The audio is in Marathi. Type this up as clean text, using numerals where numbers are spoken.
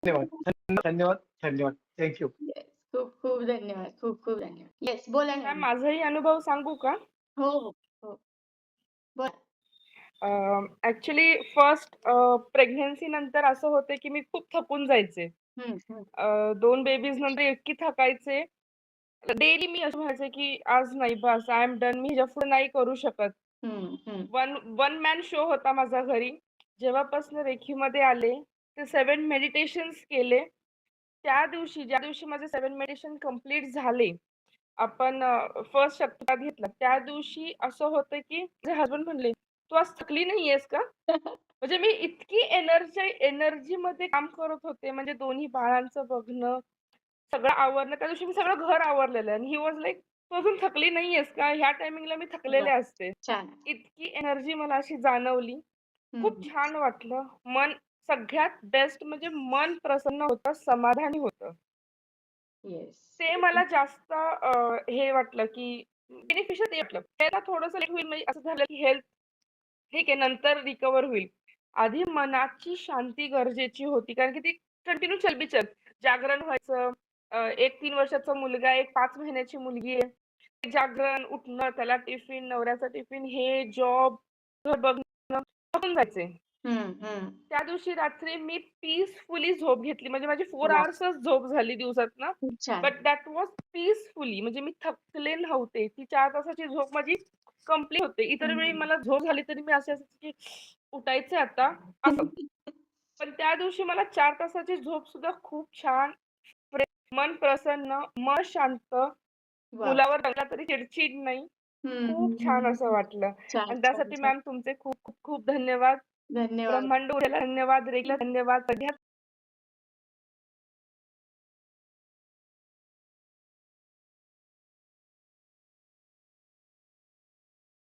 धन्यवाद. धन्यवाद. धन्यवाद. Thank you. येस. खूप खूप धन्यवाद. खूप खूप धन्यवाद. येस, बोला ना मॅम मॅम. माझाही अनुभव सांगू का? हो, हो. हो. बोला. ॲक्चुअली फर्स्ट प्रेग्नन्सी नंतर असं होतं, की मी खूप थकून जायचे. हं, हं. 2 बेबीज नंतर इतकी थकायचे. डेली मी असं म्हणायचे, की आज नाही बस आय एम डन. मी ह्याच्यापुढे नाही करू शकत. हं, हं. वन मॅन शो होता माझा घरी. जेव्हापासून रेखीमध्ये आले, ते 7 मेडिटेशन्स केले. ज्या दिवशी माझे 7 मेडिटेशन कंप्लीट झाले, आपण फर्स्ट शब्द घेतला. त्या दिवशी असं होतं, की माझे हसबंड म्हणले, "तू आज थकली नाहीयेस का?" म्हणजे मी इतकी एनर्जीमध्ये काम करत होते. म्हणजे दोन्ही बाळांचं बघणं, सगळं आवरणं. त्या दिवशी मी सगळं घर आवरलेलं आणि ही वॉज लाइक, "तू अजून थकली नाहीयेस का?" ह्या टायमिंगला मी थकलेले वाह! असते. छान. इतकी एनर्जी मला अशी जाणवली. हं, खूप छान वाटलं. सगळ्यात बेस्ट म्हणजे मन प्रसन्न होतं, समाधानी होतं. येस. ते मला जास्त हे वाटलं, की बेनिफिशियल ते वाटलं. त्याला थोडंसं लेट होईल म्हणजे असं झालं, की हेल्थ ठीक आहे नंतर रिकव्हर होईल. आधी मनाची शांती गरजेची होती. कारण की ती कंटिन्यू चलबिचल. जागरण व्हायचं. एक 3 वर्षाचा मुलगा, एक 5 महिन्याची मुलगी आहे. जागरण, उठणं, त्याला टिफिन, नवऱ्याचा टिफिन, हे जॉब, घर बघणं, थकून जायचे. हं, हं. त्या दिवशी रात्री मी पीसफुली झोप घेतली. म्हणजे माझी 4 वाह! अवर्सच झोप झाली दिवसातनं. खूप छान. बट दॅट वॉज पीसफुली म्हणजे मी थकले नव्हते. ती 4 तासाची झोप माझी कंप्लीट होते. इतर वेळी हं. मला झोप झाली तरी मी असे असायचे, की उठायचंय आता असं. पण त्या दिवशी मला 4 तासाची झोप सुद्धा खूप छान, मन प्रसन्न, मन शांत, वाह! मुलावर रडला तरी चिडचिड नाही. हं, हं, खूप छान हं. असं वाटलं छान, आणि छान, त्यासाठी छान. मॅम तुमचे खूप खूप खूप धन्यवाद. धन्यवाद. ब्रह्मांड उरेला धन्यवाद, रेखला धन्यवाद, सगळ्या